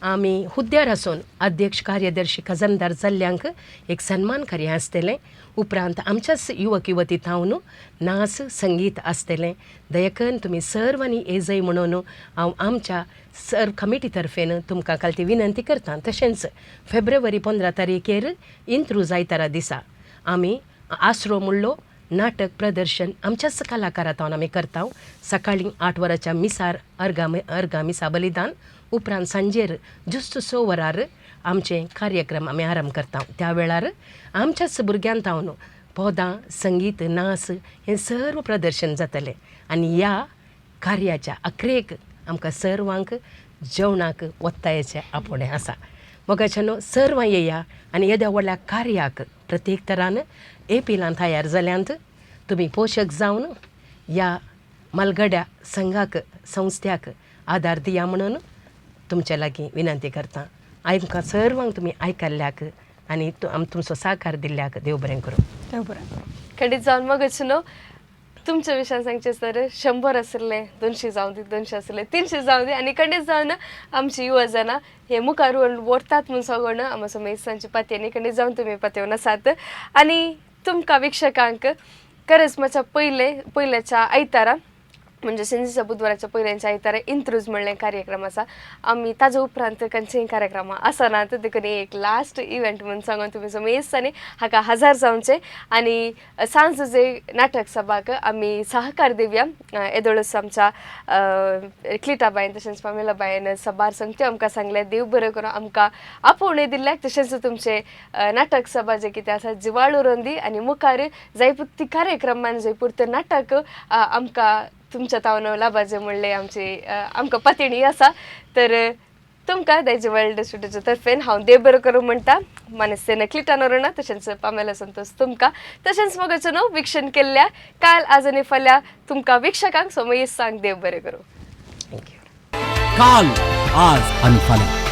आमी हुद्द्यार आसून अध्यक्ष कार्यदर्शी खजानदार जाल्ल्यांक एक सन्मान कार्य आसतलें. उपरांत आमच्याच युवक युवती थावन नाच संगीत आसतलें. दयेकन तुमी सर्वांनी येजय म्हणून हांव आमच्या सर्व कमिटी तर्फेन तुमकां काल ती विनंती करता. तशेंच फेब्रुवारी 15 तारखेर इंत्रूज आयतारा दिसा आमी आसरो म्हणलो नाटक प्रदर्शन आमच्याच कलाकारांत आमी करता. सकाळीं 8 वरांच्या मिसार अर्गा मिसा बलिदान उपरांत सांजेर जुस्त 6 वरार आमचे कार्यक्रम आमी आरंभ करता. त्या वेळार आमच्याच भुरग्यांत हांव पोदां संगीत नाच हें सर्व प्रदर्शन जातलें. आनी ह्या कार्याच्या अखेरेक आमकां सर्वांक जेवणाक वत्तायेचें आपोवणें आसा. मोगाच्यानो सर्वां येया आनी येद्या व्हडल्या कार्याक प्रत्येक तरान एप्रिलांत तयार जाल्यांत तुमी पोशक जावन ह्या मलगड्या संघाक संस्थ्याक आदार दिया म्हणून तुमचे लागीं विनंती करता. आमकां सर्वांक तुमी आयकल्ल्याक आनी तुमचो सहकार दिल्ल्याक देव बरें करूं. देव बरें. खंडीत जावन मगच न्हू तुमच्या विशयान सांगचें तर 100 आसले 200 जावं दी 200 आसले 300 जावं दी आनी खंडीत जावन आमची युवजनां हे मुखार व्हरतात म्हूण सांगून आमचो मेसांची पातयेनी खंडीत जावन तुमी पातयेवन आसात. आनी तुमकां विक्षकांक खरेंच मातशा पयल्याच्या आयतारा म्हणजे शेंजीच्या बुधवाराच्या पयल्याच्या आयतारा इंत्रूज म्हणलें कार्यक्रम आसा. आमी ताजे उपरांत खंयचेय कार्यक्रम आसनात देखून एक लास्ट इव्हेंट म्हणून सांगून तुमी समेस्तांनी हाका हजर जावचें आनी सांज जे नाटक सभाक आमी सहकार दिवया. येदोळच आमच्या क्लिटाबायन तशेंच पामेलाबायन सभार सांगच्यो आमकां सांगले. देव बरें करून आमकां आपोवणें दिल्ल्याक. तशेंच तुमचे नाटक सभा जे कितें आसा जिवाळ उरोवन दी आनी मुखार जायपुरती कार्यक्रमान जायपुरते नाटक आमकां तुमच्या तावन लाभाचे म्हणले आमकां पातयणी आसा. तर तुमकां दायजी वर्ल्ड स्टुडियोच्या तर्फेन हांव देव बरें करूं म्हणटा. मनस्सेन क्लिटानोरना तशेंच पामेला संतोष तुमकां तशेंच मगचो न्हू विक्षण केल्ल्या काल आज आनी फाल्यां तुमकां विक्षकांक सोमयेस सांग देव बरें करूं. काल आज आणि फाल्यां